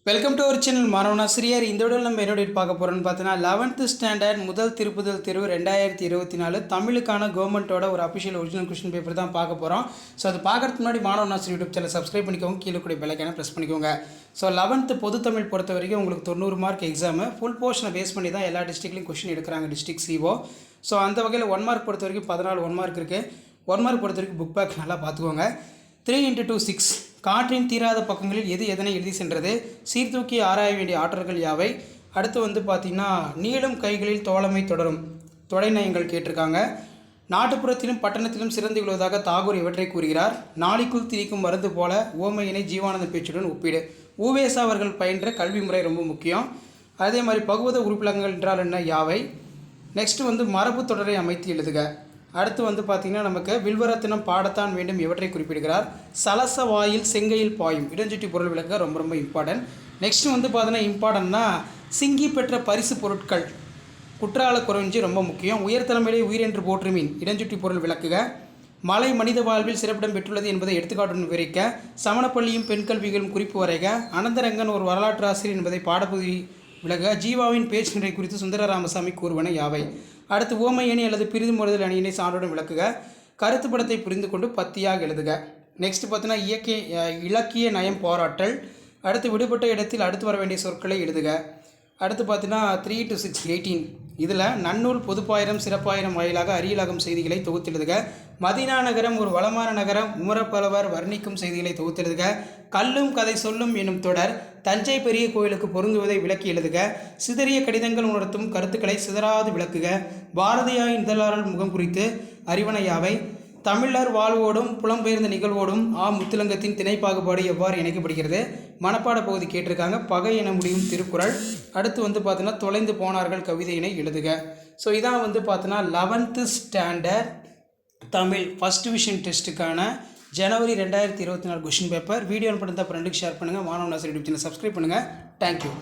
Welcome to our channel Manavanasiriyar. இந்த வீடியோவில் நம்ம என்னோட பார்க்க போகிறோம்னு பார்த்தீங்கன்னா 11th ஸ்டாண்டர்ட் முதல் திருப்புதல் தேர்வு 2024 தமிழுக்கான கவர்மெண்ட்டோட ஒரு அஃபிஷியல் ஒரிஜினல் கொஸ்டின் பேப்பர் தான் பார்க்க போகிறோம். ஸோ அது பார்க்கறதுக்கு முன்னாடி மாணவனாசிரியர் யூடியூப் சேனல் சப்ஸ்கிரைப் பண்ணிக்கோங்க, கீழே கூட பெல்லைக்கான ப்ரெஸ் பண்ணிக்கோங்க. ஸோ 11th பொது தமிழ் பொறுத்த வரைக்கும் உங்களுக்கு 90 மார்க் எக்ஸாமு ஃபுல் போர்ஷனை பேஸ் பண்ணி தான் எல்லா டிஸ்ட்ரிக்ட்லையும் கொஸ்டின் எடுக்கிறாங்க, டிஸ்ட்ரிக்ட் சிஓ. ஸோ அந்த வகையில் 1 மார்க் பொறுத்த வரைக்கும் 14 1 மார்க் இருக்குது. 1 மார்க் பொறுத்த வரைக்கும் புக் பேக் நல்லா பார்த்துக்கோங்க. 3 × 2 6 காற்றின் தீராத பக்கங்களில் எது எதனை எழுதி சென்றது, சீர்தூக்கி ஆராய வேண்டிய ஆற்றல்கள் யாவை, அடுத்து பார்த்திங்கன்னா நீளும் கைகளில் தோழமை தொடரும் தொடைநயங்கள் கேட்டிருக்காங்க. நாட்டுப்புறத்திலும் பட்டணத்திலும் சிறந்து விழுவதாக தாகூர் இவற்றை கூறுகிறார். நாளைக்குள் திரிக்கும் மருந்து போல ஓமையினை ஜீவானந்த பேச்சுடன் ஒப்பீடு. ஊவேசா அவர்கள் பயின்ற கல்வி முறை ரொம்ப முக்கியம். அதே மாதிரி பகுவத உறுப்பிலங்கள் என்றால் என்ன, யாவை. நெக்ஸ்ட்டு மரபு தொடரை அமைத்து எழுதுக. அடுத்து பார்த்திங்கன்னா நமக்கு வில்வரத்தினம் பாடத்தான் வேண்டும் இவற்றை குறிப்பிடுகிறார். சலச வாயில் செங்கையில் பாயும் இடஞ்சுட்டி பொருள் விளக்க ரொம்ப ரொம்ப இம்பார்ட்டன்ட். நெக்ஸ்ட்டு பார்த்தீங்கன்னா இம்பார்ட்டன்னா சிங்கி பெற்ற பரிசு பொருட்கள் குற்றால குறைஞ்சி ரொம்ப முக்கியம். உயர்தலைமையிலே உயிரென்று போற்றுமீன் இடஞ்சுட்டி பொருள் விளக்குக. மலை மனித வாழ்வில் சிறப்பிடம் பெற்றுள்ளது என்பதை எடுத்துக்காட்டுடன் விவரிக்க. சமணப்பள்ளியும் பெண் கல்விகளும் குறிப்பு வரைக. அனந்தரங்கன் ஒரு வரலாற்று ஆசிரியர் என்பதை பாடப்பகுதி விலக. ஜீவாவின் பேச்சு நிலை குறித்து சுந்தர ராமசாமி கூறுவன யாவை. அடுத்து ஓமை அணி அல்லது பிரிது முறைதல் அணியினை சான்றுடன் விளக்குக. கருத்து படத்தை புரிந்து கொண்டு பத்தியாக எழுதுக. நெக்ஸ்ட் பார்த்தீங்கன்னா இலக்கிய நயம் பாராட்டல். அடுத்து விடுபட்ட இடத்தில் அடுத்து வர வேண்டிய சொற்களை எழுதுக. அடுத்து பார்த்தீங்கன்னா 3 × 6 18 இதில் நன்னூல் பொதுப்பாயிரம் சிறப்பாயிரம் வாயிலாக அரியலாகும் செய்திகளை தொகுத்தெழுதுக. மதினா நகரம் ஒரு வளமான நகரம் உமரப்பலவர் வர்ணிக்கும் செய்திகளை தொகுத்தெழுதுக. கல்லும் கதை சொல்லும் என்னும் தொடர் தஞ்சை பெரிய கோயிலுக்கு பொருந்துவதை விளக்கி எழுதுக. சிதறிய கடிதங்கள் உணர்த்தும் கருத்துக்களை சிதறாது விளக்குக. பாரதியாரின் இதழாளர் முகம் குறித்து அறிவனையாவை. தமிழர் வாழ்வோடும் புலம்பெயர்ந்த நிகழ்வோடும் முத்துலங்கத்தின் திணை பாகுபாடு எவ்வாறு இணைக்கப்படுகிறது. மனப்பாட பகுதி கேட்டிருக்காங்க. பகை என முடியும் திருக்குறள். அடுத்து பார்த்தீங்கன்னா தொலைந்து போனார்கள் கவிதையினை எழுதுக. ஸோ இதான் பார்த்தீங்கன்னா 11th standard Tamil first division டெஸ்ட்டுக்கான ஜனவரி 2024 கொஷின் பேப்பர். வீடியோ பண்ணுறதா ஃப்ரெண்டுக்கு ஷேர் பண்ணுங்கள். மாணவனாசிரியர் யூடியூப் சேனல் சப்ஸ்கிரைப் பண்ணுங்கள். தேங்க்யூ.